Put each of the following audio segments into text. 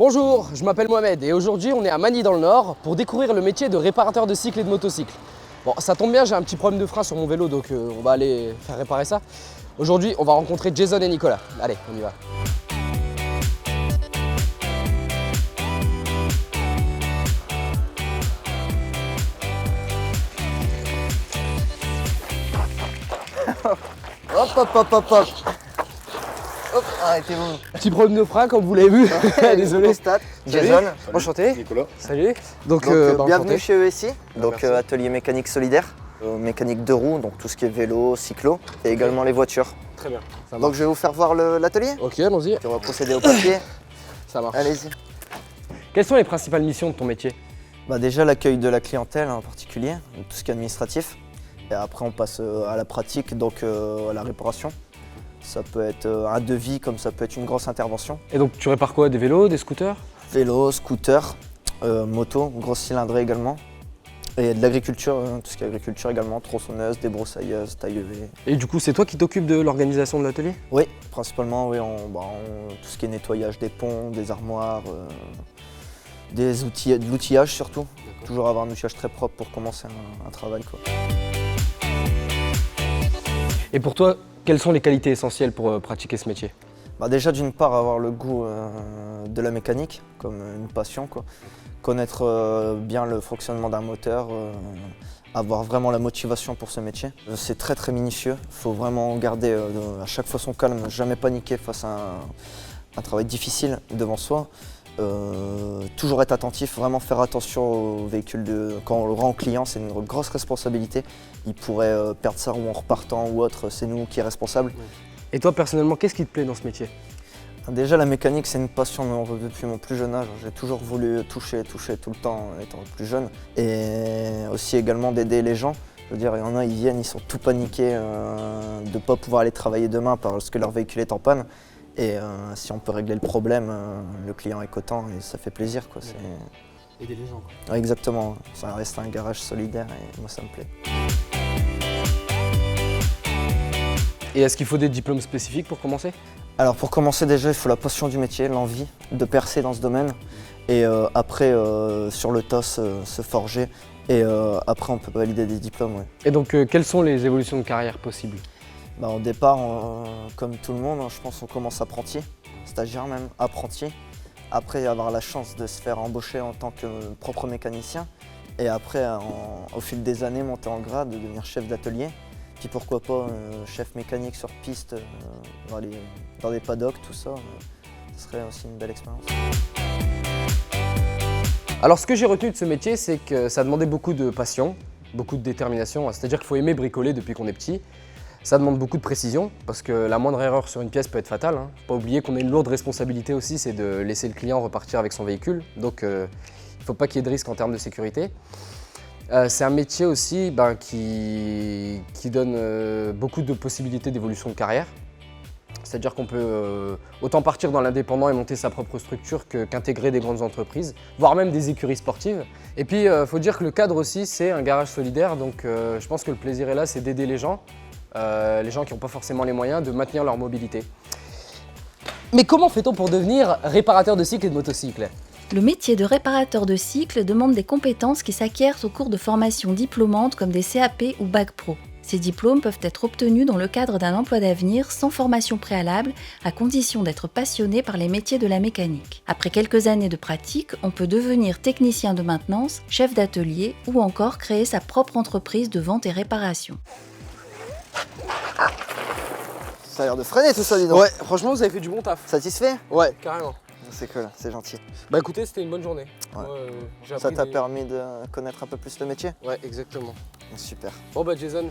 Bonjour, je m'appelle Mohamed et aujourd'hui on est à Magny dans le Nord pour découvrir le métier de réparateur de cycles et de motocycles. Bon, ça tombe bien, j'ai un petit problème de frein sur mon vélo donc on va aller faire réparer ça. Aujourd'hui on va rencontrer Jason et Nicolas. Allez, on y va. Hop, hop, hop, hop, hop. Hop, arrêtez-vous. Petit problème de frein comme vous l'avez vu. Désolé. Constate. Jason, enchanté. Nicolas. Salut. Donc, Bienvenue enchanté. chez ESI, donc atelier mécanique solidaire, mécanique de roues, donc tout ce qui est vélo, cyclo et également les voitures. Très bien. Ça Donc marche. je vais vous faire voir l'atelier. Ok, allons-y. Puis on va procéder au papier. Ça marche. Allez-y. Quelles sont les principales missions de ton métier? Déjà l'accueil de la clientèle en particulier, donc tout ce qui est administratif. Et après on passe à la pratique, donc à la réparation. Ça peut être un devis comme ça peut être une grosse intervention. Et donc tu répares quoi? Des vélos, des scooters? Vélo, scooter, moto, grosse cylindrée également. Et de l'agriculture, tout ce qui est agriculture également, tronçonneuse, débroussailleuse, taille EV. Et du coup c'est toi qui t'occupes de l'organisation de l'atelier? Oui, principalement oui, tout ce qui est nettoyage des ponts, des armoires, de l'outillage surtout. Toujours avoir un outillage très propre pour commencer un travail, quoi. Et pour toi, quelles sont les qualités essentielles pour pratiquer ce métier? Déjà d'une part avoir le goût de la mécanique, comme une passion, quoi. Connaître bien le fonctionnement d'un moteur, avoir vraiment la motivation pour ce métier. C'est très très minutieux, il faut vraiment garder à chaque fois son calme, jamais paniquer face à un travail difficile devant soi. Toujours être attentif, vraiment faire attention au véhicule quand on le rend au client, c'est une grosse responsabilité. Il pourrait perdre sa roue en repartant ou autre, c'est nous qui est responsable. Et toi personnellement, qu'est-ce qui te plaît dans ce métier? Déjà la mécanique c'est une passion depuis mon plus jeune âge. J'ai toujours voulu toucher tout le temps étant plus jeune. Et aussi également d'aider les gens. Je veux dire, il y en a, ils viennent, ils sont tout paniqués de ne pas pouvoir aller travailler demain parce que leur véhicule est en panne. Et si on peut régler le problème, le client est content et ça fait plaisir, quoi. Aider les gens, quoi. Ouais, exactement, ça reste un garage solidaire et moi ça me plaît. Et est-ce qu'il faut des diplômes spécifiques pour commencer? Alors pour commencer déjà, il faut la passion du métier, l'envie de percer dans ce domaine. Et après, sur le tas, se forger. Et après, on peut valider des diplômes, ouais. Et donc, quelles sont les évolutions de carrière possibles? Au départ, comme tout le monde, je pense qu'on commence apprenti, stagiaire même, apprenti. Après, avoir la chance de se faire embaucher en tant que propre mécanicien. Et après, au fil des années, monter en grade, devenir chef d'atelier. Puis pourquoi pas chef mécanique sur piste, dans des paddocks, tout ça. Ce serait aussi une belle expérience. Alors, ce que j'ai retenu de ce métier, c'est que ça demandait beaucoup de passion, beaucoup de détermination. C'est-à-dire qu'il faut aimer bricoler depuis qu'on est petit. Ça demande beaucoup de précision parce que la moindre erreur sur une pièce peut être fatale. Faut pas oublier qu'on a une lourde responsabilité aussi, c'est de laisser le client repartir avec son véhicule. Donc il ne faut pas qu'il y ait de risque en termes de sécurité. C'est un métier aussi qui donne beaucoup de possibilités d'évolution de carrière. C'est-à-dire qu'on peut autant partir dans l'indépendant et monter sa propre structure qu'intégrer des grandes entreprises, voire même des écuries sportives. Et puis il faut dire que le cadre aussi, c'est un garage solidaire. Donc je pense que le plaisir est là, c'est d'aider les gens qui n'ont pas forcément les moyens de maintenir leur mobilité. Mais comment fait-on pour devenir réparateur de cycles et de motocycles? Le métier de réparateur de cycles demande des compétences qui s'acquièrent au cours de formations diplômantes comme des CAP ou Bac Pro. Ces diplômes peuvent être obtenus dans le cadre d'un emploi d'avenir sans formation préalable, à condition d'être passionné par les métiers de la mécanique. Après quelques années de pratique, on peut devenir technicien de maintenance, chef d'atelier ou encore créer sa propre entreprise de vente et réparation. Ça a l'air de freiner tout ça, dis donc. Ouais, franchement, vous avez fait du bon taf. Satisfait? Ouais, carrément. C'est cool, c'est gentil. Bah écoutez, c'était une bonne journée. Ouais. Moi, j'ai Ça appris t'a permis de connaître un peu plus le métier? Ouais, exactement. Super. Bon bah Jason,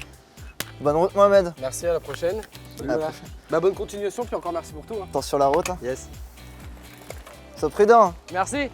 Bonne route Mohamed. merci, à la prochaine. À la prochaine. Bah bonne continuation, puis encore merci pour tout. Attention sur la route. Yes. Sois prudent. Merci.